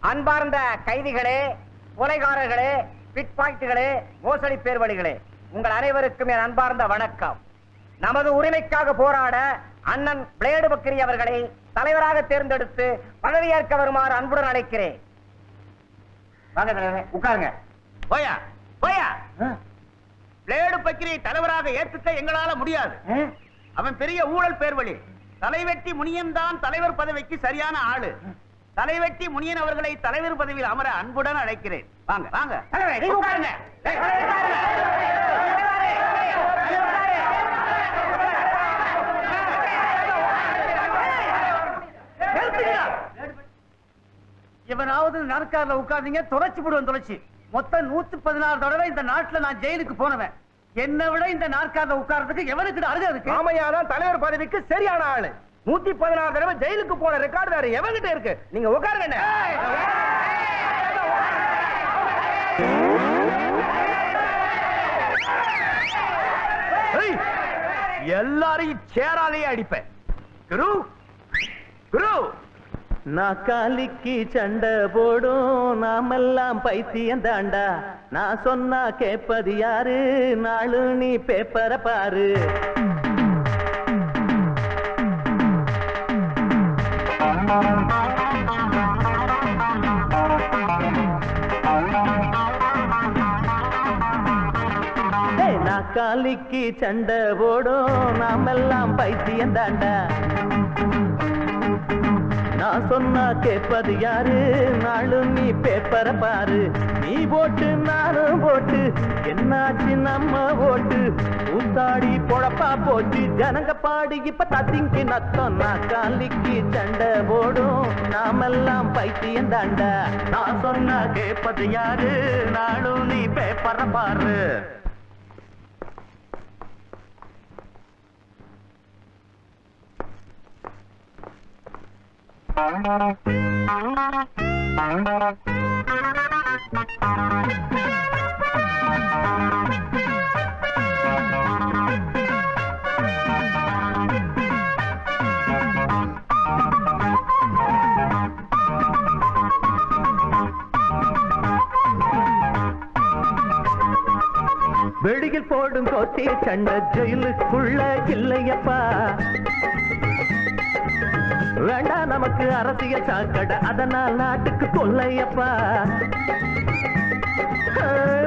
அன்பார்ந்த கைதிகளே, கொலைகாரர்களே, பிட் பாயிண்ட்களே, மோசடி பேர்வழிகளே, உங்கள் அனைவருக்கும் என் அன்பார்ந்த வணக்கம். நமது உரிமைக்காக போராட அண்ணன் பிளேடு பக்கிரி அவர்களை தலைவராக தேர்ந்தெடுத்து பதவியேற்க வருமாறு அன்புடன் அழைக்கிறேன். வாங்க தலைவரே, உட்காருங்க. போயா போயா, பிளேடு பக்கிரியை தலைவராக ஏற்றுக்க எங்களால முடியாது. அவன் பெரிய ஊழல் பேர்வழி. தலைவெட்டி முனியன் தான் தலைவர் பதவிக்கு சரியான ஆளு. தலைவெட்டி முனியன் அவர்களை தலைவர் பதவியில் அமர அன்புடன் அழைக்கிறேன். வாங்க வாங்க உட்காருங்க. இவனாவது நாற்காலில் உட்கார்ந்தீங்க, தொலைச்சு விடுவேன். தொலைச்சு மொத்தம் 116 தடவை இந்த நாட்டுல நான் ஜெயிலுக்கு போனவன். என்னை விட இந்த நாற்காலில் உட்கார்றதுக்கு எவனுக்கு அருகே இருக்கு? ராமையா தான் தலைவர் பதவிக்கு சரியான ஆளு. 116 தடவை ஜெயிலுக்கு போன ரெக்கார்டு வேற எவங்கிட்ட இருக்கு? நீங்க உட்காருங்க. எல்லாரையும் சேராலேயே அடிப்பேன். குரு குரு, நாக்காலிக்கு சண்டை போடும் நாமெல்லாம் பைத்தியம் தாண்டா. நான் சொன்னா கேப்பது யாரு? நாளு நீ பேப்பரை பாரு. நாக்காலிக்கு சண்டை போடும் நாமெல்லாம் பைத்தியம் தாண்டா. நான் சொன்னா கேட்பது யாரு? நாளும் நீ பேப்பரை பாரு. நீ போட்டு நானும் போட்டு என்னாச்சு நம்ம ஓட்டு? ஊத்தாடி பொழப்பா போச்சு ஜனங்க பாடி இப்ப தத்திங்கி நத்தம். நாக்காலிக்கு சண்டை போடும் நாமெல்லாம் பைத்தியம் தாண்டா. நான் சொன்னா கேட்பது யாரு? நாளும் நீ பேப்பரை பாரு. வெடியில் போடும் கோட்டி சண்டை ஜெயிலுக்குள்ள இல்லையப்பா. வேண்டாம் நமக்கு அரசியல் சாக்கடை, அதனால் நாட்டுக்கு கொள்ளையப்பா.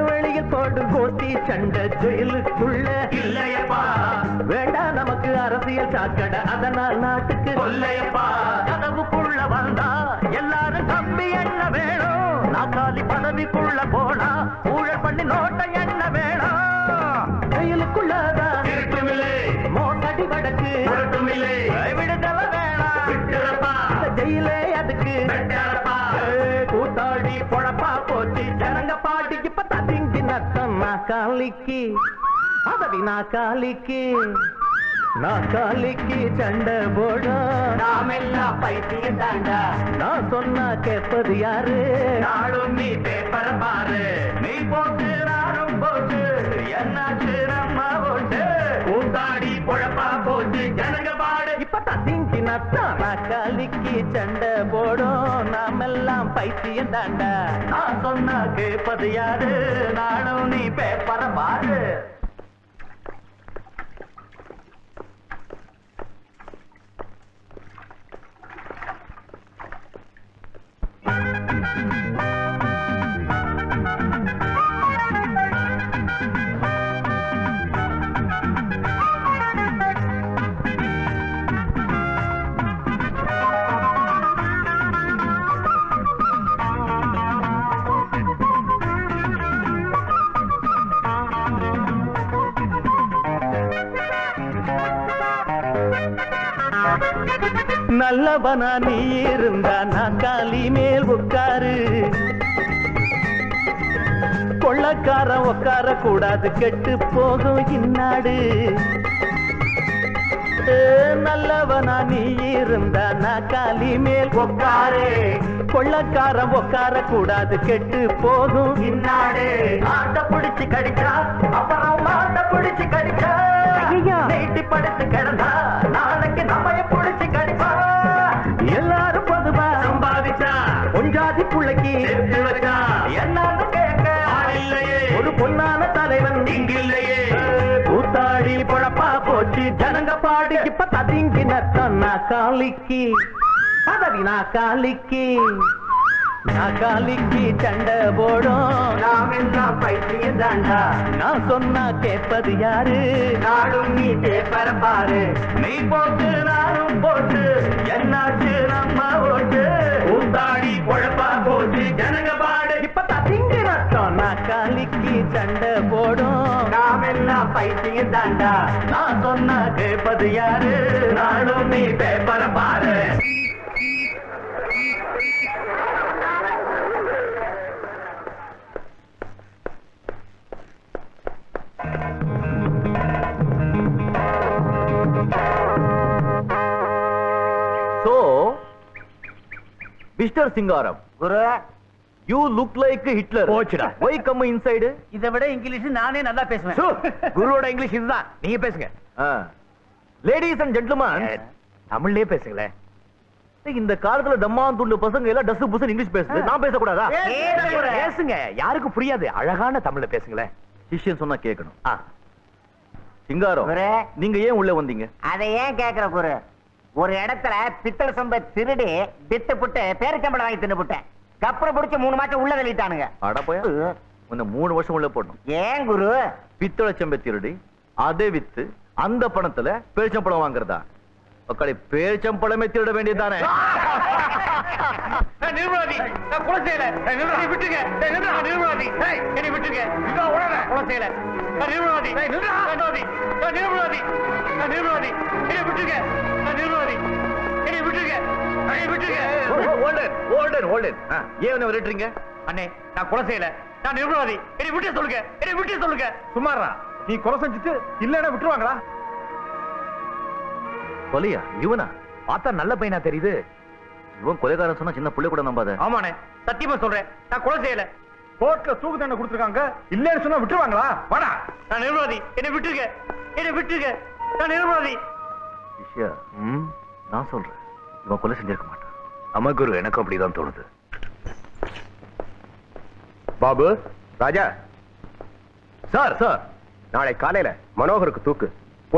வெளியில் போடும் கோட்டி சண்டை ஜெயிலுக்குள்ள இல்லையப்பா. வேண்டாம் நமக்கு அரசியல் சாக்கடை, அதனால் நாட்டுக்கு கொள்ளையப்பா. கதவுக்குள்ள வந்தா எல்லாரும் கம்பி எண்ண வேணும். நாக்காலி பதவிக்குள்ள போனா ஊழல் பண்ணி நோட்டை எண்ண வேணும். ஜெயிலுக்குள்ளதான் மோசடி வடக்கு விடுதலை வேணாம். ஜெயிலே அதுக்கு கூத்தாடி பொழப்பா போச்சு ஜனங்க பாட்டி இப்ப ததிங்கி நத்தம். நாக்காலிக்கு பதவி, நாக்காலிக்கு நாக்காலிக்கு சண்டை போடும் நாமெல்லாம் பைத்தியம் தாண்டா. நான் சொன்னா கேட்பது யாரு? நாளும் நீ பேப்பரை பாரு. நீ போட்டு நானும் போட்டு என்னாச்சு நம்ம ஓட்டு? கூத்தாடி பொழப்பா போச்சு ஜனங்க பாடு இப்ப தத்திங்கி நத்தம். நாக்காலிக்கு சண்டை போடும் நாமெல்லாம் பைத்தியம் தாண்டா. நான் சொன்னா கேட்பது யாரு? நானும் நீ பேப்பரை பாரு. நல்லவனா நீ இருந்தா நாக்காலி மேல் உட்காரு. கொள்ளக்காரன் உட்கார கூடாது, கெட்டு போகும் இந்நாடு. நல்லவனா நீ இருந்தா நாக்காலி மேல் உட்காரு. கொள்ளக்காரன் உட்கார கூடாது, கெட்டு போகும் இந்நாடு. ஆட்ட பிடிச்சு கடிச்சா அப்புறம் மாட்ட பிடிச்சு கடிச்சா நீட்டி படுத்து கிடந்தா நாளைக்கு நம்ம பிடிச்சு கடிப்பா. எல்லாரும் பொதுவா சம்பாதிச்சா பொஞ்சாதி புள்ளைக்கு என்னன்னு கேட்க ஒரு பொன்னான தலைவன் இங்கில்லையே. கூத்தாடி பொழப்பா போச்சு ஜனங்க பாடு இப்ப ததிங்கின காலிக்கு பதவி நாக்காலிக்கு நாக்காலிக்கு சண்டை போடும். நாம் எல்லாம் பைத்தியம் தாண்டா, நான் சொன்னா கேட்பது யாரு? நாடும் நீ பேப்பர பாரு, நீ போட்டு நானும் போட்டு என்னாச்சு நம்ம ஓட்டு. கூத்தாடி பொழப்பா போச்சு ஜனங்க பாடு இப்ப ததிங்கி ரத்தம் நாக்காலிக்கு சண்டை போடும். நாம் எல்லாம் பைத்தியம் தாண்டா, நான் சொன்னா கேட்பது யாரு? நாடும் நீ பேப்பர பாரு. So, Mr. Singaram, Guru, you look like Hitler. போச்சுடா. Why come inside? இதை விட இங்கிலீஷ் நானே நல்லா பேசுவேன். குருவோட இங்கிலீஷ் இதுதான், நீங்க பேசுங்க. லேடிஸ் அண்ட் ஜென்டில்மேன், தமிழ்லயே பேசுங்களேன். இந்த காலத்துல தம்மான் துண்டு பசங்க எல்லாம் டஸ் புஸ் இங்கிலீஷ் பேசுது, நான் பேசக்கூடாதா? பேசுங்க, யாருக்கும் புரியாது, அழகான தமிழ்ல பேசுங்களேன். சிஷ்யன் சொன்னா கேட்கணும். சிங்காரம், குரு, நீங்க ஏன் உள்ள வந்தீங்க? அதை ஏன் கேக்குற குரு? ஒரு இடத்துல பித்தளை சொம்ப திருடி வித்து புட்டு பேரிச்சம்பளம் வாங்கி தின்னு புட்டேன். கப்பரை பிடிச்சி 3 மாசம் உள்ள தள்ளிட்டானுங்க. அட போய் உன்னை 3 வருஷம் உள்ள போடணும். ஏன் குரு? பித்தளை செம்பை திருடி அதை வித்து அந்த பணத்துல பேரிச்சம்பழம் வாங்குறதா? மக்களே, பேரிச்சம்பழமே திருட வேண்டியதானே? நிர்மலாதி, நான் கொலை செய்யல. என்னை விட்டுங்க, நிர்மலாதி, என்னை விட்டுங்க. கொலை செய்யல. நிர்மலாதி, நிர்மலாதி, நிர்மலாதி, நிர்மலாதி, என்னை விட்டுங்க. நிர்மலாதி, என்னை விட்டுங்க. என்னை விட்டுங்க. ஏன் என்ன விரட்டுறீங்க? அண்ணே, நான் கொலை செய்யல. நான் நிர்மலாதி, என்னை விட்டு சொல்லுங்க. என்னை விட்டு சொல்லுங்க. சுமாரா, நீ கொலை செஞ்சுட்டு இல்லன்னா விட்டுருவாங்களா? கொலையா? இவனா? பார்த்தா நல்ல பையனா தெரியுது. இவன் கொலைகாரன் சொன்னா சின்ன புள்ளை கூட நம்பாத. ஆமாண்ணே, சத்தியமா சொல்றேன், நான் கொலை செய்யல. கோர்ட்ல தூக்கு தண்டனை கொடுத்துருக்காங்க, இல்லன்னு சொன்னா விட்டுருவாங்களா? வாடா. நான் நிர்மலாதி, என்னை விட்டுருங்க. என்னை விட்டுருங்க. நான் நிர்மலாதி. விஷயா, நான் சொல்றேன், இவன் கொலை செஞ்சிருக்க மாட்டான். ஆமா குரு, எனக்கும் அப்படிதான் தோணுது. பாபு, ராஜா, சார் சார், நாளை காலையில மனோகருக்கு தூக்கு.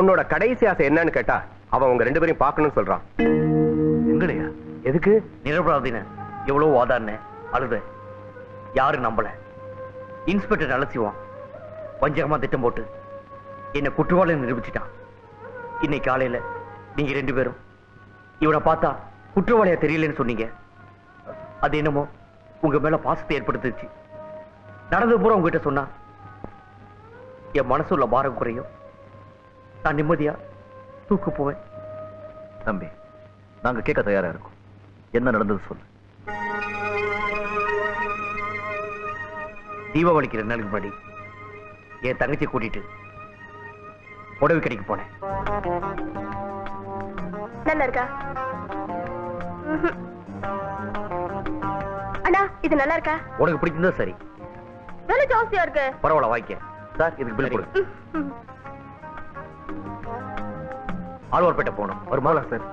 உன்னோட கடைசி ஆசை என்னன்னு கேட்டா அவன் உங்க 2 பேரையும் பார்க்கணும்னு சொல்றான். எங்களையா? எதுக்கு? நிரபராதின எவ்வளவு வாதாடின, அழுத, யாரு நம்பல. இன்ஸ்பெக்டர் அலசிவான் வஞ்சகமா திட்டம் போட்டு என்ன குற்றவாளி நிரூபிச்சுட்டான். இன்னைக்கு காலையில நீங்க 2 பேரும் இவனை பார்த்தா குற்றவாளியா தெரியலன்னு சொன்னீங்க. அது என்னமோ உங்க மேல பாசத்தை ஏற்படுத்துச்சு. நடந்தது பூரா உங்ககிட்ட சொன்னா என் மனசுள்ள பாரம் குறையும், நான் நிம்மதியா தூக்கு போவேன். தம்பி, நாங்க கேட்க தயாரா இருக்கோம். என்ன நடந்தது சொல்லு. தீபாவளிக்கு 2 நாளுக்கு முன்னாடி என் தங்கச்சி கூட்டிட்டு புடவை கடைக்கு போனேன். நல்லா இருக்கா? அண்ணா, இது நல்லா இருக்கா? உனக்கு பிடிச்சிருந்தா சரி. விலை ஜாஸ்தியா இருக்கு. பரவாயில்ல, வாங்கிக்க. சார், இதுக்கு பில் கொடுங்க. ஆழ்வார்பேட்டை போகணும், ஒரு மாலை சார்.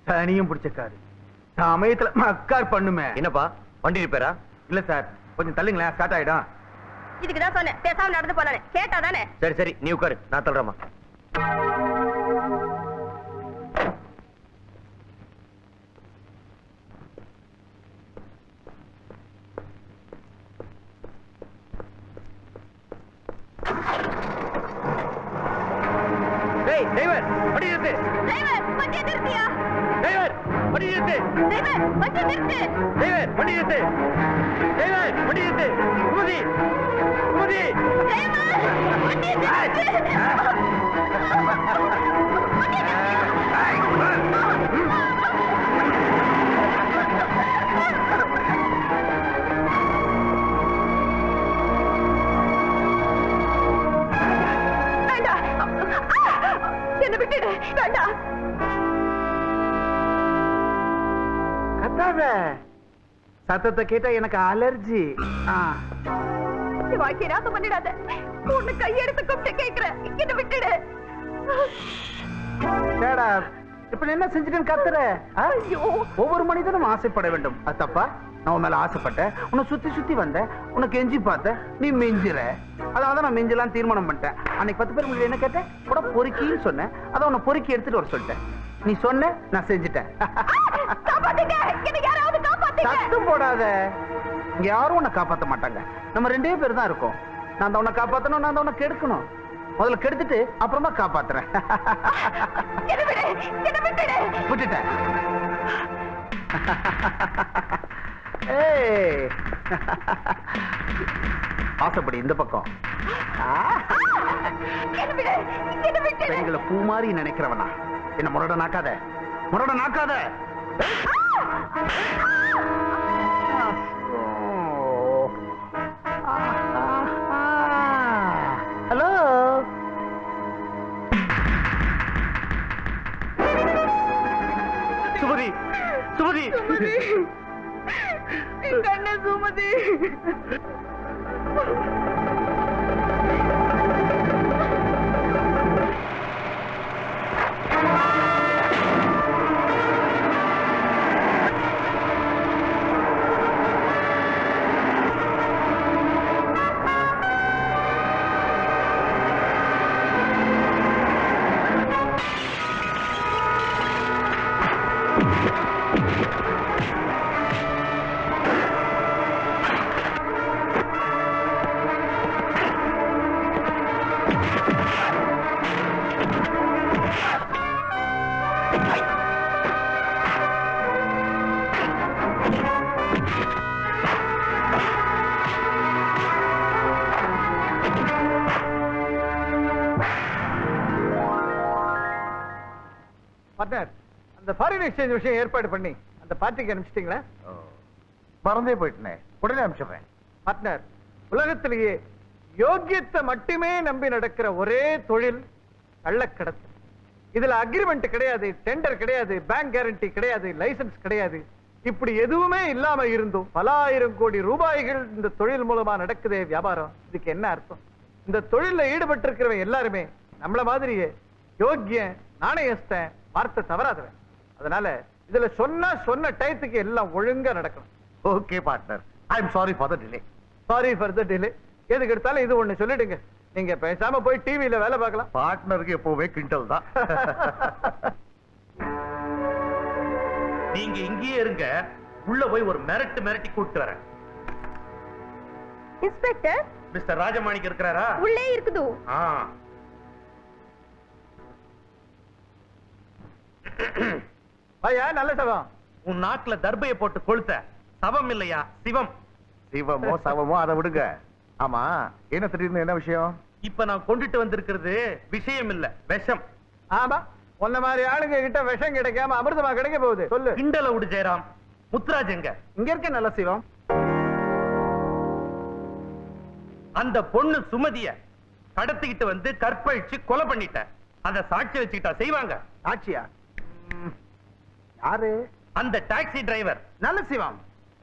தனியும் பிடிச்ச காரு சமயத்துல மக்கார் பண்ணுமே. என்னப்பா, வண்டி ரிப்பேரா? இல்ல சார், கொஞ்சம் தள்ளுங்களேன், ஸ்டார்ட் ஆயிடும். இதுக்குதான் சொன்னேன், பேசாம நடந்து போனானே. கேட்டா தானே? சரி சரி, நீ உட்காரு, நான் தள்ளுறேம்மா. டேய் டிரைவர், வண்டி நிறுத்து. டிரைவர், வண்டியை நிறுத்தியா? டிரைவர், வண்டி நிறுத்து. டிரைவர், வண்டியை நிறுத்து. டிரைவர், வண்டி நிறுத்து. டிரைவர், வண்டி நிறுத்து. சுமதி, சுமதி. டிரைவர், வண்டியை நிறுத்து. வேண்டாம். என்ன விட்டுடு. வேண்டாம். கத்தாத. சத்தத்தை கேட்டா எனக்கு அலர்ஜி. வாழ்க்கை ராசம் பண்ணிடாத. உன்னை கையெடுத்து கூப்பிட்டு கேட்கிறேன். என்ன விட்டுடு. இப்ப என்ன செஞ்சுட்டேன்னு கத்துற? ஒவ்வொரு மனிதனும் ஆசைப்பட வேண்டும். அது தப்பா? நான் உன் மேல ஆசைப்பட்டேன், உன்னை சுத்தி சுத்தி வந்தேன், உனக்கு எஞ்சி பார்த்தேன், நீ மெஞ்சிற. அதான் நான் மெஞ்சலாம் தீர்மானம் பண்ணிட்டேன். அன்னைக்கு 10 பேர் முன்னாடி என்ன கேட்டேன்? கூட பொறுக்கின்னு சொன்னேன். அதான் உன்னை பொறுக்கி எடுத்துட்டு வர சொல்லிட்டேன். நீ சொன்ன, நான் செஞ்சுட்டேன். சத்தம் போடாத. இங்க யாரும் உன்னை காப்பாத்த மாட்டாங்க. நம்ம 2 பேர் தான் இருக்கோம். நான் தான் உன்னை காப்பாத்தணும், நான் தான் உன்னை கெடுக்கணும். முதல்ல கெடுத்துட்டு அப்புறமா காப்பாத்துறேன். விட்டுட்டேன். ஆசைப்படி இந்த பக்கம். பெண்களை பூ மாதிரி நினைக்கிறவனா? என்ன முரட நாக்காத, முரட நாக்காத. ஹலோ, சுமதி, சுமதி, கண்ண சுமதி. அந்த ஃபாரின் எக்ஸ்சேஞ்ச் விஷயம் ஏற்பாடு பண்ணி அந்த பார்ட்டிக்கு அனுப்பிச்சிட்டீங்களா? மறந்தே போயிட்டேன். உடனே அனுப்பிச்சிடுறேன். பார்ட்னர், உலகத்திலேயே யோக்கியத்தை மட்டுமே நம்பி நடக்கிற ஒரே தொழில் கள்ளக்கடத்தல். இதுல அக்ரிமெண்ட் கிடையாது, டெண்டர் கிடையாது, பேங்க் கேரண்டி கிடையாது, லைசன்ஸ் கிடையாது. இப்படி எதுவுமே இல்லாம இருந்தும் பல ஆயிரம் கோடி ரூபாய்கள் இந்த தொழில் மூலமா நடக்குதே வியாபாரம். இதுக்கு என்ன அர்த்தம்? இந்த தொழில ஈடுபட்டு இருக்கிறவன் எல்லாருமே நம்மள மாதிரியே யோக்கிய, நாணயஸ்தன், வார்த்தை தவறாதவன். அதனால இதுல சொன்ன டயத்துக்கு எல்லாம் ஒழுங்கா நடக்கணும். Okay partner, I am sorry for the delay. Sorry for the delay. எதுக்கு எடுத்தாலும் இது ஒண்ணு சொல்லிடுங்க. நீங்க பேசாம போய் டிவில வேலை பார்க்கலாம். பார்ட்னருக்கு எப்பவுமே கிண்டல் தான். நீங்க இங்கேயே இருங்க, உள்ள போய் ஒரு மிரட்டி கூட்டு வரேன். இன்ஸ்பெக்டர், மிஸ்டர் ராஜமாணிக்கு இருக்கிறாரா? உள்ளே இருக்குது. ஐயா, நல்ல சவம். உன் நாக்குல தர்பையை போட்டு கொளுத்த சவம் இல்லையா, சிவம். சிவமோ சவமோ அதை விடுங்க. ஆமா, என்ன திடீர்னு என்ன விஷயம்? இப்ப நான் கொண்டுட்டு வந்திருக்கிறது விஷயம் இல்ல, விஷம். ஆமா, உன்ன மாதிரி ஆளுங்க கிட்ட விஷம் கிடைக்காம அமிர்தமா கிடைக்க போகுது. சொல்லு. கிண்டல விடு ஜெயராம். முத்துராஜ் எங்க? இங்க இருக்க நல்ல சிவம். அந்த பொண்ணு சுமதிய கடத்திக்கிட்டு வந்து கற்பழிச்சு கொலை பண்ணிட்ட. அத சாட்சி வச்சுக்கிட்டா செய்வாங்க? சாட்சியா? யாரு? அந்த டாக்ஸி டிரைவர். நல்ல சிவம்.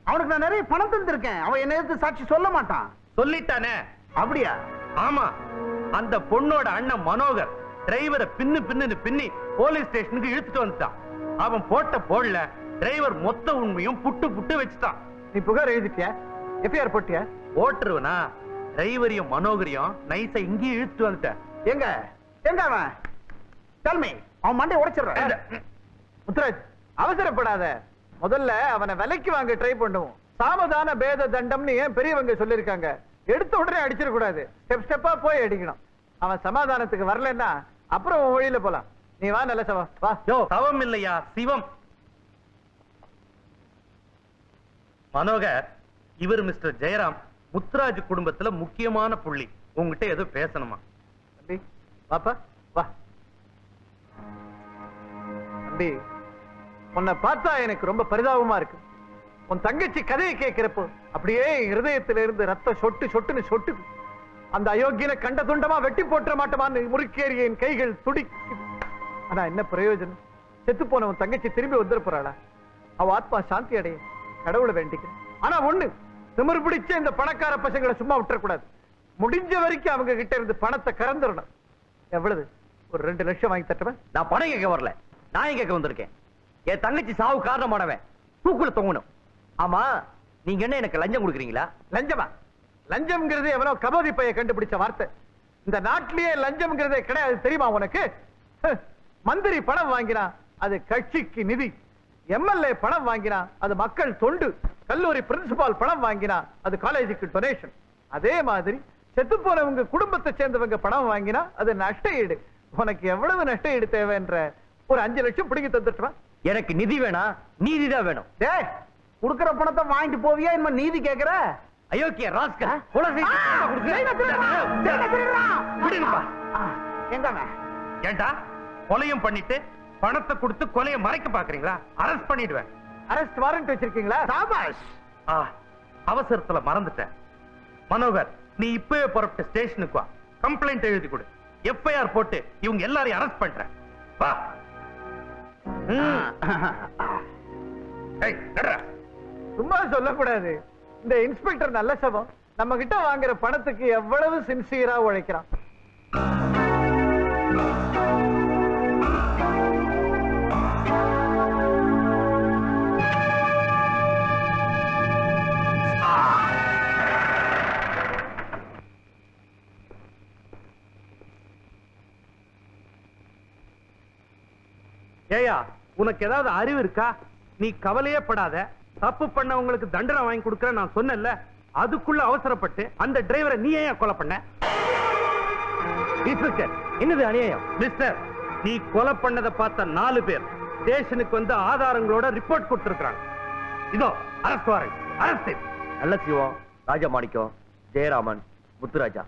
அவனுக்கு நான் நிறைய பணம் தந்திருக்கேன். அவன் என்ன எதிர்த்து சாட்சி சொல்ல மாட்டான். சொல்லிட்டானே. அப்படியா? ஆமா, அந்த பொண்ணோட அண்ணன் மனோகர் டிரைவரை பின்னி போலீஸ் ஸ்டேஷனுக்கு இழுத்துட்டு வந்துட்டான். அவன் போடல, டிரைவர் மொத்த உண்மையும் புட்டு வச்சுட்டான். நீ புகார் எழுதிட்டியா? எஃப்ஐஆர் போட்டியா? ஓட்டுருவனா? டிரைவரையும் மனோகரையும் நைஸா இங்கேயே இழுத்துட்டு வந்துட்டேன். எங்க அவன்? தல்மை, அவன் மண்டை உடைச்சிடுறான். முத்துராஜ், அவசரப்படாத. முதல்ல அவனை விலைக்கு வாங்க ட்ரை பண்ணுவோம். சாமதான பேத தண்டம்னு ஏன் பெரியவங்க சொல்லிருக்காங்க. எடுத்த உடனே அடிச்சிட கூடாது. ஸ்டெப் ஸ்டெப்பா போய் அடிக்கணும். அவன் சமாதானத்துக்கு வரலன்னா அப்புறம் வழியில போலாம். நீ வா நல்ல சவம், வா. யோ, சவம் இல்லையா, சிவம். மனோகர், இவர் மிஸ்டர் ஜெயராம், முத்துராஜ் குடும்பத்துல முக்கியமான புள்ளி. உங்ககிட்ட ஏதோ பேசணுமா? தம்பி, வாப்பா, வா. தம்பி, உன்னை பார்த்தா எனக்கு ரொம்ப பரிதாபமா இருக்கு. உன் தங்கச்சி கதையை கேட்கிறப்போ அப்படியே இருதயத்திலிருந்து ரத்தம் சொட்டுன்னு சொட்டுது. அந்த அயோக்கியனை கண்ட துண்டமா வெட்டி போட்ட மாட்டோமான்னு முறுக்கேறிய என் கைகள் துடிக்குது. ஆனா என்ன பிரயோஜனம்? செத்து போனவன் தங்கச்சி திரும்பி வந்துட போறாளா? அவ ஆத்மா சாந்தி அடைய கடவுளை வேண்டிக்கிறேன். ஆனா ஒண்ணு, திமிரு பிடிச்ச இந்த பணக்கார பசங்களை சும்மா விட்டுறக்கூடாது. முடிஞ்ச வரைக்கும் அவங்க கிட்ட இருந்து பணத்தை கறந்துடணும். எவ்வளவு? ஒரு 2 லட்சம் வாங்கி தட்டுவேன். நான் பணம் கேட்க வரல, நான் கேட்க வந்திருக்கேன். என் தங்கச்சி சாவு காரணமானவன் தூக்குல தொங்கணும். ஆமா, நீங்க என்ன எனக்கு லஞ்சம் கொடுக்குறீங்களா? லஞ்சமா? லஞ்சம்ங்கிறது எவனோ கபோதி பைய கண்டுபிடிச்ச வார்த்தை. இந்த நாட்டிலேயே லஞ்சம்ங்கிறதே கிடையாது, தெரியுமா உனக்கு? மந்திரி பணம் வாங்கினா அது கட்சிக்கு நிதி, எம்எல்ஏ பணம் வாங்கினா அது மக்கள் தொண்டு, கல்லூரி பிரின்சிபால் பணம் வாங்கினா அது காலேஜுக்கு டொனேஷன். அதே மாதிரி செத்து போனவங்க குடும்பத்தை சேர்ந்தவங்க பணம் வாங்கினா அது நஷ்ட ஈடு. உனக்கு எவ்வளவு நஷ்ட ஈடு தேவைன்ற ஒரு 5 லட்சம் பிடிங்கி தந்துட்டுவான். எனக்கு நிதி வேணா, நீதி தான் வேணும். டேய், குடுக்கிற பணத்தை வாங்கிட்டு போவியா என்ன நீதி கேக்குற? அயோக்கிய ராஸ்கல், ஏண்டா கொலையும் பண்ணிட்டு பணத்தை கொடுத்து கொலையை மறைக்க பாக்குறீங்களா? அரெஸ்ட் பண்ணிடுவேன். அரெஸ்ட் வாரண்ட் வச்சிருக்கீங்களா? சாபாஷ். அவசரத்துல மறந்துட்டேன். மனோகர், நீ இப்பவே புறப்பட்டு ஸ்டேஷனுக்கு வா. கம்ப்ளைண்ட் எழுதி கொடு. எஃப்ஐஆர் போட்டு இவங்க எல்லாரையும் அரெஸ்ட் பண்றேன். வா. ஏய், நடடா. சும்மா சொல்லக்கூடாது. இந்த இன்ஸ்பெக்டர் நல்ல சபம். நம்ம கிட்ட வாங்குற பணத்துக்கு எவ்வளவு சின்சியரா உழைக்கிறான். ஏயா, உனக்கு ஏதாவது அறிவு இருக்கா? நீ கவலையே படாத. தப்பு பண்ணவங்களுக்கு தண்டனை வாங்கி கொடுக்கற நான் சொன்னேன்ல, அதுக்குள்ள அவசரப்பட்டு அந்த டிரைவரை நீ ஏன் கொலை பண்ண? இன்ஸ்பெக்டர், என்னது அநியாயம்? மிஸ்டர், நீ கொலை பண்ணதை பார்த்த 4 பேர் ஸ்டேஷனுக்கு வந்து ஆதாரங்களோட ரிப்போர்ட் கொடுத்திருக்காங்க. இதோ அரெஸ்ட் வாரண்ட். அரெஸ்ட். நல்ல சிவம், ராஜமாணிக்கம், ஜெயராமன், முத்துராஜா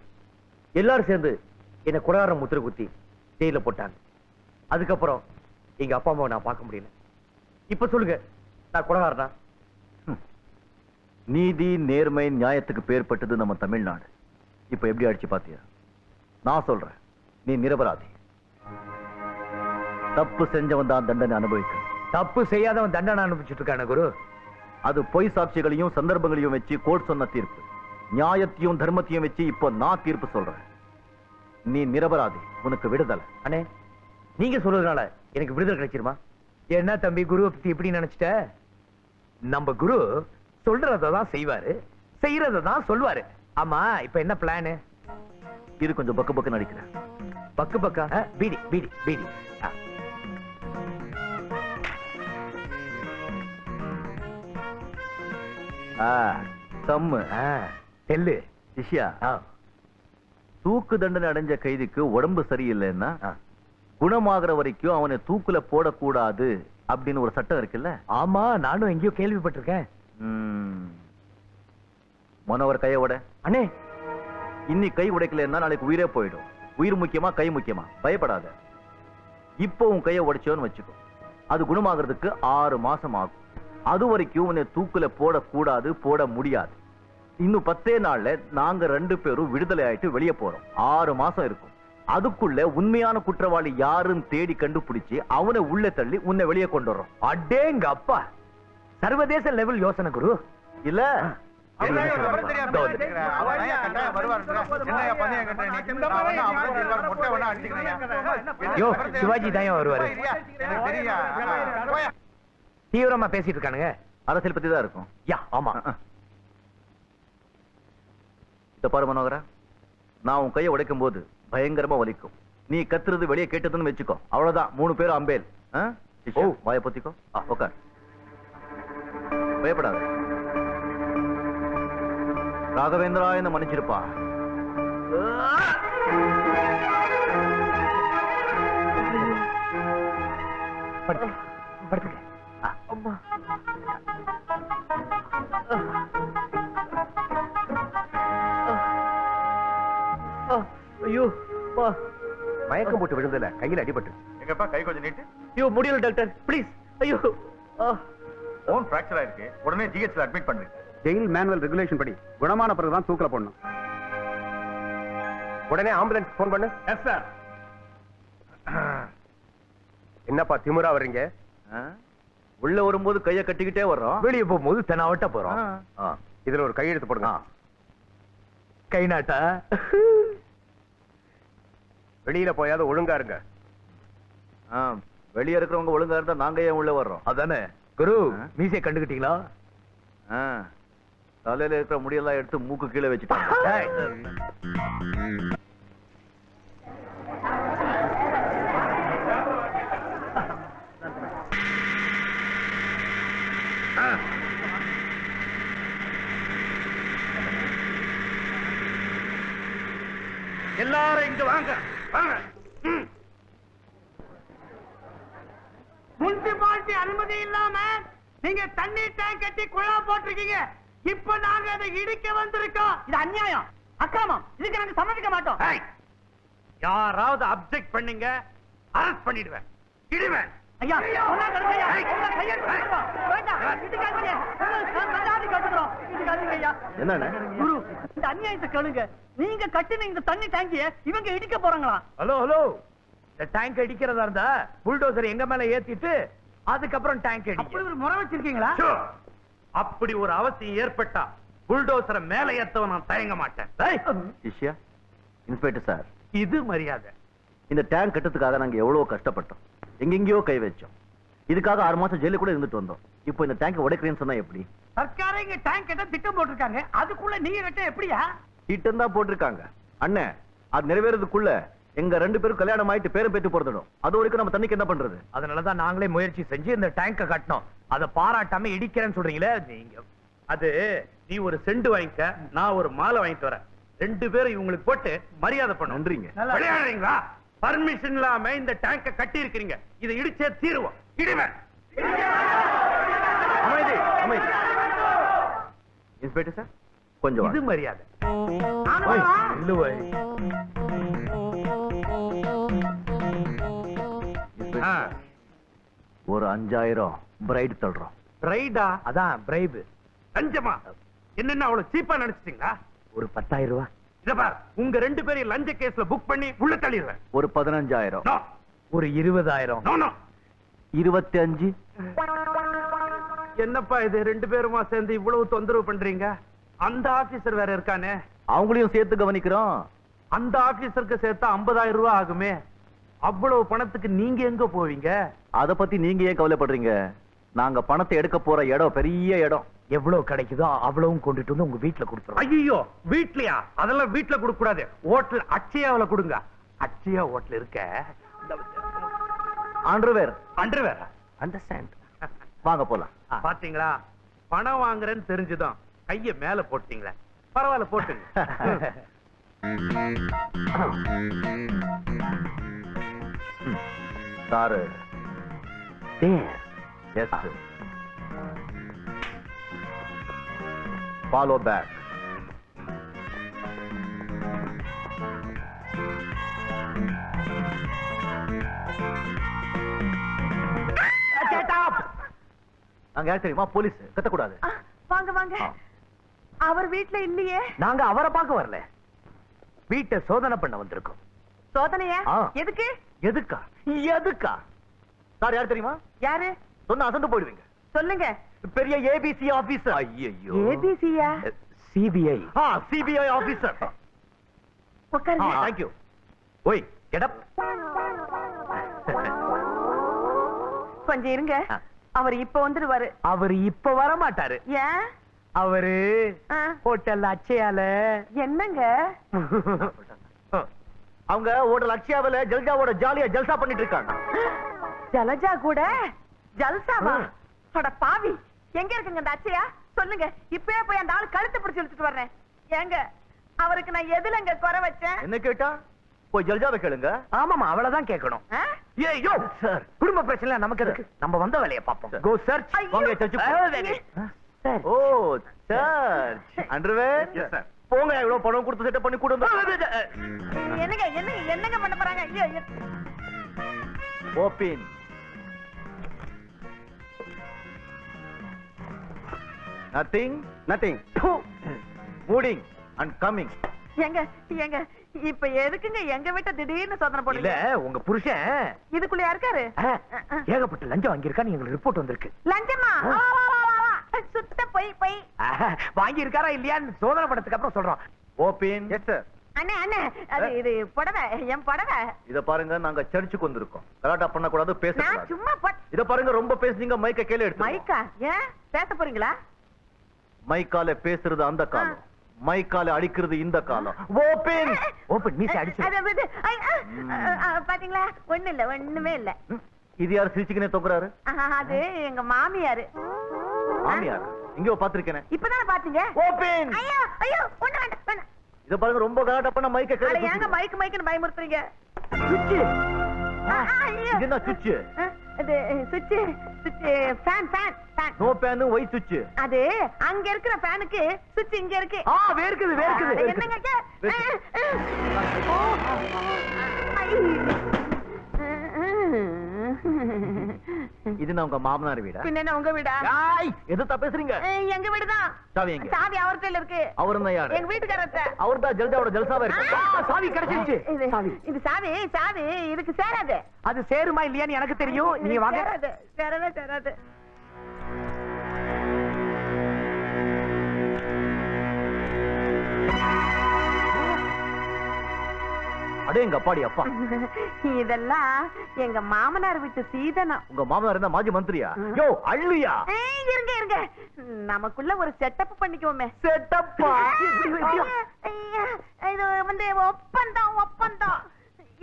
எல்லாரும் சேர்ந்து என்ன குடாரம் முத்திர குத்தி ஜெயில போட்டாங்க. அதுக்கப்புறம் எங்க அப்பா அம்மாவை நான் பார்க்க முடியல. இப்ப சொல்லுங்க, நான் குடகாரனா? நீதி, நேர்மை, நியாயத்துக்கு பேர்பட்டது நம்ம தமிழ்நாடு. இப்ப எப்படி அடிச்சு பாத்தியா? நான் சொல்றேன், நீ நிரபராதி. தப்பு செஞ்சவன் தான் தண்டனை அனுபவிக்க. தப்பு செய்யாதவன் தண்டனை அனுபவிச்சுட்டு இருக்கான குரு. அது பொய் சாட்சிகளையும் சந்தர்ப்பங்களையும் வச்சு கோர்ட் சொன்ன தீர்ப்பு. நியாயத்தையும் தர்மத்தையும் வச்சு இப்போ நான் தீர்ப்பு சொல்றேன். நீ நிரபராதி, உனக்கு விடுதலை. அண்ணே, நீங்க சொல்றதுனால எனக்கு விடுதலை கிடைச்சிருமா? என்ன தம்பி, குருவை பத்தி எப்படி நினைச்சிட்ட? நம்ம குரு சொல்றதான் செய்வாரு, செய்யறதான் சொல்வாரு. ஆமா, இப்ப என்ன பிளான்? இது கொஞ்சம் பக்கு பக்கு நடிக்கிறேன். பக்கு பக்கா? பீடி பீடி பீடி. சம்மு தெல்லு சிஷ்யா, தூக்கு தண்டனை அடைஞ்ச கைதிக்கு உடம்பு சரியில்லைன்னா குணமாகற வரைக்கும் அவனை தூக்குல போடக்கூடாது அப்படின்னு ஒரு சட்டம் இருக்குல்ல? ஆமா, நானும் எங்கேயோ கேள்விப்பட்டிருக்கேன். மனோவர் கைய உட. அண்ணே, இன்னி கை உடைக்கலன்னா நாளைக்கு உயிரே போயிடும். உயிர் முக்கியமா கை முக்கியமா? பயப்படாத. இப்போ உன் கையை உடைச்சோன்னு வச்சுக்கோ, அது குணமாகிறதுக்கு 6 மாசம் ஆகும். அது வரைக்கும் உன்னை தூக்குல போடக்கூடாது, போட முடியாது. இன்னும் 10 நாள்ல நாங்க 2 பேரும் விடுதலை ஆயிட்டு வெளியே போறோம். 6 மாசம் இருக்கும். அதுக்குள்ள உண்மையான குற்றவாளி யாருன்னு தேடி கண்டுபிடிச்சு அவனை உள்ள தள்ளி உன்னை வெளியே கொண்டு வரோம். அடேங்க அப்பா, சர்வதேச லெவல் யோசனை குரு இல்ல? யோ, சிவாஜி தான் வருவாரு. தீவிரமா பேசிட்டு இருக்கானுங்க. அரசியல் பத்தி தான் இருக்கும். யா, ஆமா. இத பாரு மனோகரா, நான் உன் கையை உடைக்கும் போது பயங்கரமா வலிக்கும். நீ கத்துறது வெளியே கேட்டதுன்னு வச்சுக்கோ, அவ்வளவுதான். 3 பேரும் அம்பேல். வாய பொத்திக்கோ, உட்கார். பயப்படாத. ராகவேந்திரா என்ன மன்னிச்சிருப்பா. படுத்துக்க. ஐயோ, மயக்கம் போட்டு விழுந்தல, கையில் அடிபட்டு. எங்கப்பா கை கொஞ்சம் நீட்டு. ஐயோ, முடியல டாக்டர், ப்ளீஸ். ஐயோ, போன் பிராக்சர் ஆயிருக்கு. உடனே ஜிஹெச்ல அட்மிட் பண்ணுங்க. ஜெயில் மேனுவல் ரெகுலேஷன் படி குணமான பிறகுதான் தூக்கல போடணும். உடனே ஆம்புலன்ஸ் போன் பண்ணு. Yes sir. என்னப்பா திமிரா வர்றீங்க? உள்ள வரும்போது கைய கட்டிக்கிட்டே வர்றோம், வெளியே போகும்போது தெனாவட்ட போறோம். இதுல ஒரு கையெழுத்து போடுங்க. கை நாட்டா? வெளியில போயாவது ஒழுங்கா இருங்க. வெளியே இருக்கிறவங்க ஒழுங்கா இருந்தா நாங்க ஏன் உள்ள வர்றோம்? அதானே. குரு, மீசையை கண்டுகிட்டீங்களா? தலையில இருக்கிற முடியெல்லாம் எடுத்து மூக்கு கீழே வச்சுட்டாங்க. எல்லாரும் இங்க வாங்க வாங்க. முனிசிபாலிட்டி அனுமதி இல்லாம நீங்க தண்ணி டேங்க் கட்டி குழா போட்டிருக்கீங்க. இப்ப நாங்க அதை இடிக்க வந்திருக்கோம். இது அநியாயம், அக்கிரமம். இதுக்கு நாங்க சம்மதிக்க மாட்டோம். ஏய், யாராவது அப்செக்ட் பண்ணீங்க அரெஸ்ட் பண்ணிடுவேன், இடுவேன். ஐயா, சொன்னா கேளுங்கய்யா. உங்க கையெழுத்து போடுறோம். வேண்டாம், இடிக்காதீங்க. உங்களுக்கு நான் மரியாதை காட்டுறோம். இடிக்காதீங்க ஐயா. என்னண்ணே? குரு, இந்த அநியாயத்தை கேளுங்க. நீங்க கட்டின இந்த தண்ணி டேங்கிய இவங்க இடிக்க போறாங்களா? ஹலோ ஹலோ, இந்த டேங்க் அடிக்கிறதா இருந்தா புல்டோசர் எங்க மேல ஏத்திட்டு அதுக்கப்புறம் டேங்க் அடி. அப்படி ஒரு முறை வச்சிருக்கீங்களா? Sure. அப்படி ஒரு அவசியம் ஏற்பட்டா புல்டோசரை மேல ஏத்தவ நான் தயங்க மாட்டேன். சிஷ்யா, இன்ஸ்பெக்டர் சார், இது மரியாதை. இந்த டேங்க் கட்டுறதுக்காக நாங்க எவ்வளவு கஷ்டப்பட்டோம், எங்கெங்கயோ கை வச்சோம். இதுக்காக 6 மாசம் ஜெயில கூட இருந்துட்டு வந்தோம். இப்போ இந்த டேங்க் உடைக்கிறேன்னு சொன்னா எப்படி? சர்க்காரே இங்க டேங்க் கட்ட திட்டம் போட்டிருக்காங்க. அதுக்குள்ள நீங்க கட்ட எப்படியா? திட்டம் தான் போட்டிருக்காங்க அண்ணே. அது நிறைவேறதுக்குள்ள எங்க 2 பேரும் கல்யாணம் ஆயிட்டு பேரும் பேத்து போறதுடும். அது வரைக்கும் நம்ம தண்ணிக்கு என்ன பண்றது? அதனாலதான் நாங்களே முயற்சி செஞ்சு இந்த டேங்க கட்டணும். அதை பாராட்டாம இடிக்கிறேன்னு சொல்றீங்களே நீங்க. அது நீ ஒரு செண்டு வாங்கிக்க, நான் ஒரு மாலை வாங்கிட்டு வரேன். 2 பேரும் இவங்களுக்கு போட்டு மரியாதை பண்ண. நன்றிங்க. விளையாடுறீங்களா? பர்மிஷன் இல்லாம இந்த டேங்க கட்டி இருக்கிறீங்க. இதை இடிச்சே தீருவோம். இடுவேன். அமைதி, அமைதி. இன்ஸ்பெக்டர் சார், கொஞ்சம் இது வாங்க. மரியாதை. ஆ, ஒரு 5000 பிரைட் தள்ளுறோம். பிரைடா? அதான் பிரைப். லஞ்சமா? என்னென்ன அவ்வளவு சீப்பா நினைச்சிட்டீங்களா? ஒரு 10,000 ரூபாய். இத பார், உங்க 2 பேரையும் லஞ்ச கேஸ்ல புக் பண்ணி உள்ள தள்ளிடுவேன். ஒரு 15,000. No, ஒரு 20,000. no, no. 25. என்னப்பா இது 2 பேருமா சேர்ந்து இவ்வளவு தொந்தரவு பண்றீங்க? அந்த ஆபீசர் வேற இருக்கானே, அவங்களையும் சேர்த்து கவனிக்கிறோம். அந்த ஆபீசருக்கு சேர்த்தா 50,000 ரூபாய் ஆகுமே. அவ்வளவு பணத்துக்கு நீங்க எங்க போவீங்க? அத பத்தி நீங்க ஏன் கவலைப்படுறீங்க? நாங்க பணத்தை எடுக்க போற இடம் பெரிய இடம். எவ்வளவு கிடைக்குதோ அவ்வளவும் கொண்டுட்டு வந்து உங்க வீட்டுல கொடுத்துருவோம். ஐயோ, வீட்லயா? அதெல்லாம் வீட்ல கொடுக்க கூடாது. ஹோட்டல் அட்சயாவுல கொடுங்க. அட்சயா ஹோட்டல் இருக்க. அண்டர்வேர். அண்டர்வேர். அண்டர்ஸ்டாண்ட். வாங்க போலாம். பாத்தீங்களா, பணம் வாங்குறேன்னு தெரிஞ்சுதான் கைய மேல போட்டீங்களா? பரவாயில்ல, போட்டுங்க. சாரு. எஸ். Follow back. நாங்க யார் தெரியுமா? போலீஸ். கத்தக்கூடாது. வாங்க வாங்க. அவர் வீட்ல இல்லையே. நாங்க அவரை பார்க்க வரல, வீட்டை சோதனை பண்ண வந்திருக்கோம். சோதனையா? ஆ. எதுக்கு? எதுக்கா? எதுக்கா? சார் யார் தெரியுமா? யாரு? சொன்னா அசந்து போயிடுவீங்க. சொல்லுங்க. பெரிய ஏபிசி ஆபீசர். ஐயோ. ஏபிசியா? சிபிஐ. CBI officer. உட்காருங்க. Thank you. ஓய், கெட் அப். கொஞ்சம் இருங்க. அவர் இப்ப வந்துடுவாரு. அவர் இப்ப வர மாட்டாரு. ஏன்? அவரு ஆ. ஹோட்டல் அச்சயால. என்னங்க? அவங்க ஹோட்டல் அக்ஷயாவில ஜல்ஜாவோட ஜாலியா ஜல்சா பண்ணிட்டு இருக்காங்க. ஜலஜா கூட ஜல்சாவா? அட பாவி, எங்க இருக்குங்க அந்த அச்சயா? சொல்லுங்க, இப்பவே போய் அந்த ஆளு கழுத்தை பிடிச்சு இழுத்துட்டு வர்றேன். ஏங்க, அவருக்கு நான் எதுலங்க குறை வச்சேன்? என்ன கேட்டா? போய் ஜல்ஜாவை கேளுங்க. ஆமாமா, அவளதான் கேட்கணும். ஆ? ஏய்யோ சார், குடும்ப பிரச்சனை நமக்கு எதுக்கு? நம்ம வந்த வேலையை பார்ப்போம். கோ சர்ச். ஐயோ. வாங்க சர்ச். ஓ, சர்ச். அண்டர்வேர். Yes, sir. போங்க, இவ்வளவு பணம் கொடுத்து செட்டப் பண்ணி கொடுங்க. என்னங்க என்னங்க என்னங்க பண்ண போறாங்க? ஐயோ, ஐயோ. ஓபன். நதிங். நத்திங். மூடிங் அண்ட் கமிங். ஏங்க ஏங்க இப்ப எதுக்குங்க எங்க வீட்டை திடீர்னு சோதனை இல்ல போடுங்க? உங்க புருஷன் இதுக்குள்ளயா இருக்காரு? ஏகப்பட்ட லஞ்சம் வாங்கியிருக்கான்னு எங்களுக்கு ரிப்போர்ட் வந்திருக்கு. லஞ்சமா? வா, வா, வா, வா, வா. சுத்த போய் வாங்கி இருக்காரா இல்லையான்னு சோதனை படத்துக்கு அப்புறம் சொல்றோம். ஓபன். Yes sir. அண்ணே அண்ணே அது இது புடவை, என் புடவை. இத பாருங்க, நாங்க சர்ச்சுக்கு வந்திருக்கோம். கலாட்டா பண்ண கூடாது, நான் பேசக்கூடாது. சும்மா இத பாருங்க, ரொம்ப பேசுனீங்க, மைக்க கீழே எடுத்து. மைக்கா? ஏன் பேச போறீங்களா? மைக்கால பேசுறது அந்த காலம், மைக்கால அடிக்கிறது இந்த காலம். ஓபன். ஓபன் மீசை அடிச்சு. பாத்தீங்களா? ஒண்ணு இல்ல, ஒண்ணுமே இல்ல. இது யார் சிரிச்சுக்கினே தொங்குறாரு? அது எங்க மாமியாரு. மாமியார் இங்கோ பாத்திருக்கேனே. இப்பதானே பாத்தீங்க? ஓபன். ஐயோ ஐயோ, ஒண்ணு வேண்டாம் வேண்டாம். இத பாருங்க, ரொம்ப கலாட்டா பண்ண மைக்க அட கீழே. ஏங்க மைக் மைக்னு பயமுறுத்துறீங்க? சுவிட்ச். ஐயோ. இது என்ன சுவிட்ச்? அது சுவிட்ச் சுவிட்ச் fan fan fan. No pan, white சுவிட்ச். அது அங்க இருக்கிற ஃபேனுக்கு சுவிட்ச் இங்க இருக்கு. வேர்க்குது அட, என்னங்க இது நான் உங்க மாமனார் வீடா? பின்ன என்ன உங்க வீடா? எதுத்தா பேசுறீங்க? எங்க வீடுதான். சாவி எங்க? சாவி அவர்கிட்ட இருக்கு. அவருன்னா யாரு? எங்க வீட்டுக்காரர்ட்ட. அவர்தான் ஜல்ஜாவோட ஜல்சாவா இருக்கு. சாவி கிடைச்சிருச்சு. இது சாவி சாவி இதுக்கு சேராது. அது சேருமா இல்லையான்னு எனக்கு தெரியும். நீங்க வாங்க. சேராது சேராது சேராது. அடே எங்க அப்பாடி அப்பா. இதெல்லாம் எங்க மாமனார் வீட்டு சீதனம். உங்க மாமனார் என்ன மாஜி மந்திரியா? யோ அள்ளியா? இருங்க இருங்க, நமக்குள்ள ஒரு செட்டப் பண்ணிக்குவோமே. செட்டப்பா? இது வந்து ஒப்பந்தம் ஒப்பந்தம்.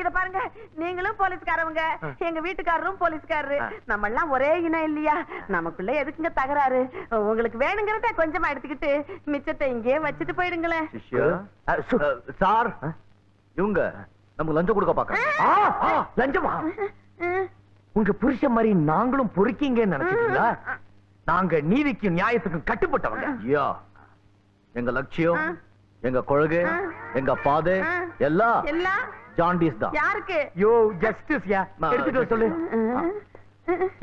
இத பாருங்க, நீங்களும் போலீஸ்காரவங்க, எங்க வீட்டுக்காரரும் போலீஸ்காரரு, நம்ம எல்லாம் ஒரே இனம் இல்லையா? நமக்குள்ள எதுக்குங்க தகராறு? உங்களுக்கு வேணுங்கிறத கொஞ்சமா எடுத்துக்கிட்டு மிச்சத்தை இங்கே வச்சுட்டு போயிடுங்களேன். சார், இவங்க நமக்கு லஞ்சம் கொடுக்க பாக்க. லஞ்சமா? உங்க புருஷன் மாதிரி நாங்களும் பொறுக்கீங்கன்னு நினைச்சிட்டீங்களா? நாங்க நீதிக்கும் நியாயத்துக்கும் கட்டுப்பட்டவங்க. யா, எங்க லட்சியம், எங்க கொள்கை, எங்க பாதை எல்லாம் எல்லாம் ஜாண்டிஸ் தான். யாருக்கு? யோ ஜஸ்டிஸ் யா, எடுத்துட்டு வர சொல்லு.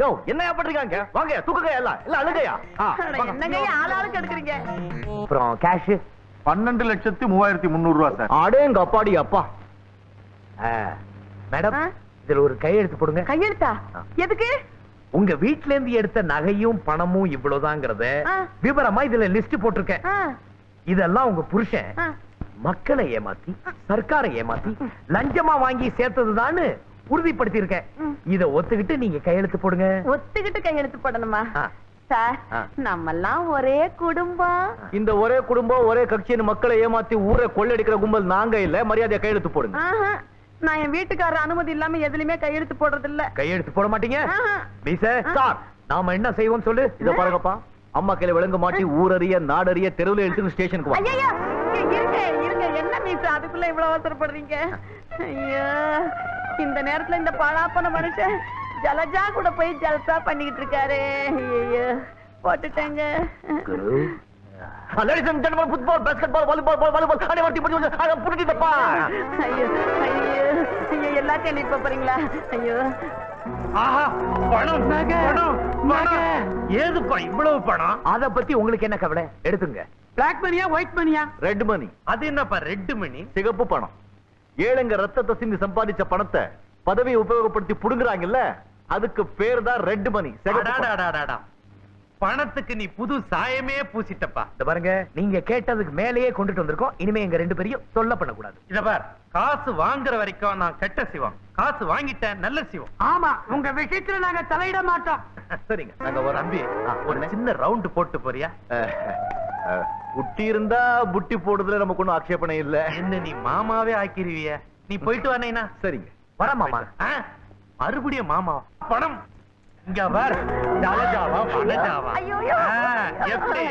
யோ என்னையா பண்றீங்க? வாங்க தூக்குங்க, எல்லாம் எல்லாம் அழுகையா. என்னங்க ஆளாளுக்கு எடுக்கிறீங்க? அப்புறம் கேஷ் 12,33,300 ரூபா சார். அடே எங்க அப்பாடி அப்பா. மேடம், இதுல ஒரு கையெழுத்து போடுங்க. கையெழுத்தா? எதுக்கு? உங்க வீட்ல இருந்து எடுத்த நகையும் பணமும் இவ்வளவுதாங்கிறத விவரமா இதுல லிஸ்ட் போட்டிருக்கேன். இதெல்லாம் உங்க புருஷன் மக்களை ஏமாத்தி, சர்க்காரை ஏமாத்தி, லஞ்சமா வாங்கி சேர்த்ததுதான்னு உறுதிப்படுத்தி இருக்கேன். இத ஒத்துக்கிட்டு நீங்க கையெழுத்து போடுங்க. ஒத்துக்கிட்டு கையெழுத்து போடணுமா? சார், நம்மெல்லாம் ஒரே குடும்பம். இந்த ஒரே குடும்பம் ஒரே கட்சியின் மக்களை ஏமாத்தி ஊரை கொள்ளடிக்கிற கும்பல் நாங்க இல்ல. மரியாதையா கையெழுத்து போடுங்க. நான் என் வீட்டுக்காரர் அனுமதி இல்லாம எதுலயுமே கையெழுத்து போடுறது இல்ல. கையெழுத்து போட மாட்டீங்க? சார், நாம என்ன செய்வோம் சொல்லு. இத பாருங்கப்பா, அம்மா கையில விளங்க மாட்டி ஊரறிய நாடறிய தெருவுல எடுத்து ஸ்டேஷனுக்கு வா. ஐயா இருங்க இருங்க, என்ன மீச அதுக்குள்ள இவ்வளவு அவசரப்படுறீங்க? ஐயா, இந்த நேரத்துல இந்த பழாப்பன மனுஷன் ஜலஜா கூட போய் ஜல்சா பண்ணிக்கிட்டு இருக்காரு. ஐயோ, போட்டுட்டேங்க. Ladies and gentlemen, football, basketball, volleyball, volleyball, I am putting it up. ஐயோ ஐயோ ஐயோ, எல்லாத்தையும் எழுதி போறீங்களா? ஐயோ, ஆஹா, பணம் பணம். ஏதுப்பா இவ்வளவு பணம்? அத பத்தி உங்களுக்கு என்ன கவலை? எடுத்துங்க. பிளாக் மணியா ஒயிட் மணியா? ரெட் மணி. அது என்னப்பா ரெட் மணி? சிகப்பு பணம். ஏழைங்க ரத்தத்தை சிந்தி சம்பாதிச்ச பணத்தை பதவியை உபயோகப்படுத்தி புடுங்குறாங்கல்ல, அதுக்கு பேர் தான் ரெட் மணி. பணத்துக்கு நீ புது சாயமே பூசிட்டப்பா. இந்த பாருங்க, நீங்க கேட்டதுக்கு மேலேயே கொண்டுட்டு வந்திருக்கோம். இனிமே எங்க ரெண்டு பேரையும் தொல்லை பண்ணக்கூடாது. இத பார், காசு வாங்குற வரைக்கும் நான் கெட்ட சிவம், காசு வாங்கிட்டேன் நல்ல சிவம். ஆமா, உங்க விஷயத்துல நாங்க தலையிட மாட்டோம். சரிங்க, நாங்க ஒரு தம்பி ஒரு சின்ன ரவுண்ட் போட்டு போறியா? புட்டி இருந்தா புட்டி போடுறதுல நமக்கு ஒண்ணும் ஆட்சேபனை இல்ல. என்ன நீ மாமாவே ஆக்கிருவிய? நீ போயிட்டு வானேனா? சரிங்க, வர மாமா. மறுபடியும் மாமா பணம் இங்க பார். ஜலஜாவா வனஜாவா? எப்படி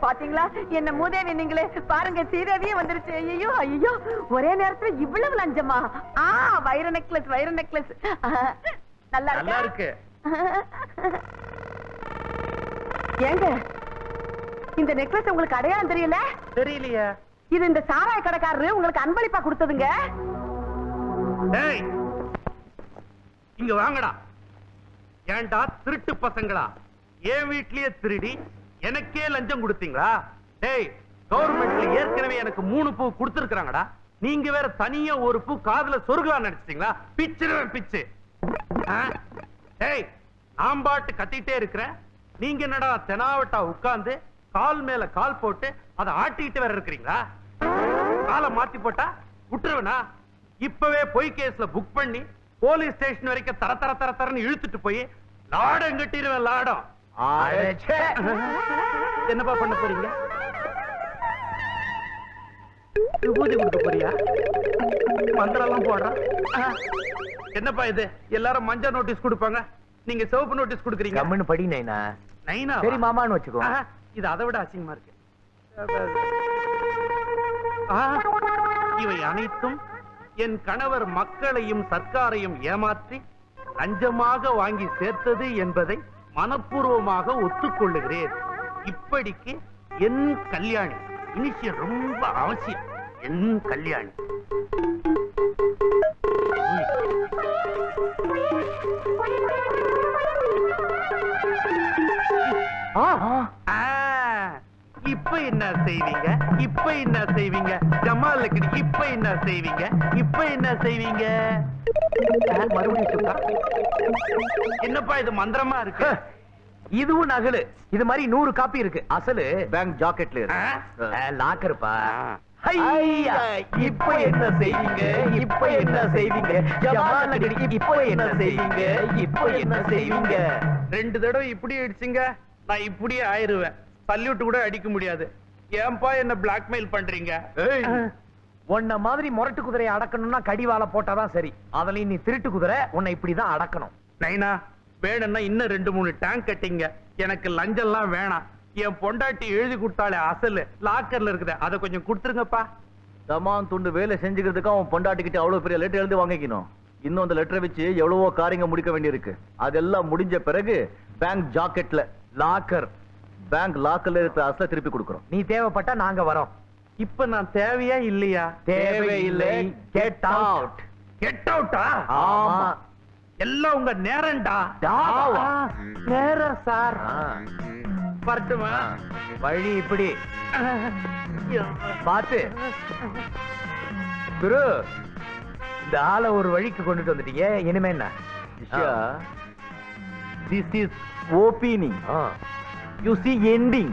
பாத்தீங்களா என்ன மூதேவி நீங்களே? பாருங்க, சீதேவியே வந்துருச்சு. ஐயோ ஐயோ, ஒரே நேரத்துல இவ்வளவு லஞ்சமா? வைர நெக்லஸ், வைர நெக்லஸ். நல்லா இருக்கு. ஏங்க, இந்த நெக்லஸ் உங்களுக்கு அடையாளம் தெரியல? தெரியலையா? இது இந்த சாராய கடைக்காரரு உங்களுக்கு அன்பளிப்பா கொடுத்ததுங்க. டேய், இங்க வாங்கடா. ஏண்டா திருட்டு பசங்களா, என் வீட்லயே திருடி எனக்கே லஞ்சம் கொடுத்தீங்களா? டேய், கவர்மெண்ட்ல ஏற்கனவே எனக்கு 3 பூ கொடுத்திருக்காங்கடா. நீங்க வேற தனியா ஒரு பூ காதுல சொருகலாம் நினைச்சிட்டீங்களா? பிச்சுருவேன் பிச்சு. ஏய், நான் பாட்டு கத்திட்டே இருக்கிறேன், நீங்க என்னடா தெனாவட்டா உட்கார்ந்து கால் மேல கால் போட்டு அதை ஆட்டிட்டு வேற இருக்கிறீங்களா? காலை மாத்தி போட்டா விட்டுருவனா? இப்பவே பொய் கேஸ்ல புக் பண்ணி போலீஸ் ஸ்டேஷன் வரைக்கும் தர தர தர தரன்னு இழுத்துட்டு போய் லாடம் கட்டிடுவேன். லாடம். என்னப்பா பண்ண போறீங்க? விபூதி கொடுக்க போறியா? மந்திரம் போடுறா. என்னப்பா இது? எல்லாரும் மஞ்சள் நோட்டீஸ் கொடுப்பாங்க, நீங்க சிவப்பு நோட்டீஸ் கொடுக்குறீங்க. கம்முன்னு படி நைனா. நைனா சரி மாமான்னு வச்சுக்கோ. இது அதை விட அசிங்கமா இருக்கு. இவை அனைத்தும் என் கணவர் மக்களையும் சர்க்காரையும் ஏமாற்றி லஞ்சமாக வாங்கி சேர்த்தது என்பதை மனப்பூர்வமாக ஒத்துக்கொள்ளுகிறேன். இப்படிக்கு என் கல்யாணி. இனிஷியல் ரொம்ப அவசியம். என் கல்யாணி. இப்ப என்ன செய்வீங்க? இப்ப என்ன செய்வீங்க? ஜமால் இப்ப என்ன செய்வீங்க? இப்ப என்ன செய்வீங்க? மறுபடியும் என்னப்பா இது மந்திரமா இருக்கு? இதுவும் நகலு. இது மாதிரி 100 காப்பி இருக்கு. அசலு பேங்க் ஜாக்கெட்ல இருக்கு. லாக்கருப்பா. இப்ப என்ன செய்வீங்க? இப்ப என்ன செய்வீங்க? இப்ப என்ன செய்வீங்க? இப்ப என்ன செய்வீங்க? 2 தடவை இப்படி அடிச்சுங்க, நான் இப்படியே ஆயிருவேன். சல்யூட் கூட அடிக்க முடியாது. ஏன்பா என்ன பிளாக்மெயில் பண்றீங்க? உன்ன மாதிரி முரட்டு குதிரையை அடக்கணும்னா கடிவாள போட்டாதான் சரி. அதுலயும் நீ திருட்டு குதிரை, உன்னை இப்படிதான் அடக்கணும். நைனா, வேணும்னா இன்னும் 2-3 டேங்க் கட்டிங்க. எனக்கு லஞ்சம்லாம் வேணாம். என் பொண்டாட்டி எழுதி கொடுத்தாலே அசல் லாக்கர்ல இருக்குது, அதை கொஞ்சம் கொடுத்துருங்கப்பா. தமான் துண்டு வேலை செஞ்சுக்கிறதுக்கு அவன் பொண்டாட்டிக்கிட்ட அவ்வளவு பெரிய லெட்டர் எழுதி வாங்கிக்கணும். இன்னும் அந்த லெட்டரை வச்சு எவ்வளவோ காரியங்க முடிக்க வேண்டியிருக்கு. அதெல்லாம் முடிஞ்ச பிறகு பேங்க் ஜாக்கெட்ல லாக்கர், பேங்க் லாக்கர்ல இருக்கிற அசலை திருப்பி கொடுக்கிறோம். நீ தேவைப்பட்டா நாங்க வரோம். இப்ப நான் தேவையா இல்லையா? தேவையில்லை. Get out. கெட் அவுட்டா? ஆமா. எல்லாம் உங்க நேரம்டா. நேரம் சார். வரட்டுமா? வழி இப்படி பாத்து குரு, இந்த ஆளை ஒரு வழிக்கு கொண்டுட்டு வந்துட்டீங்க. இனிமே என்ன? This is opening. You see ending.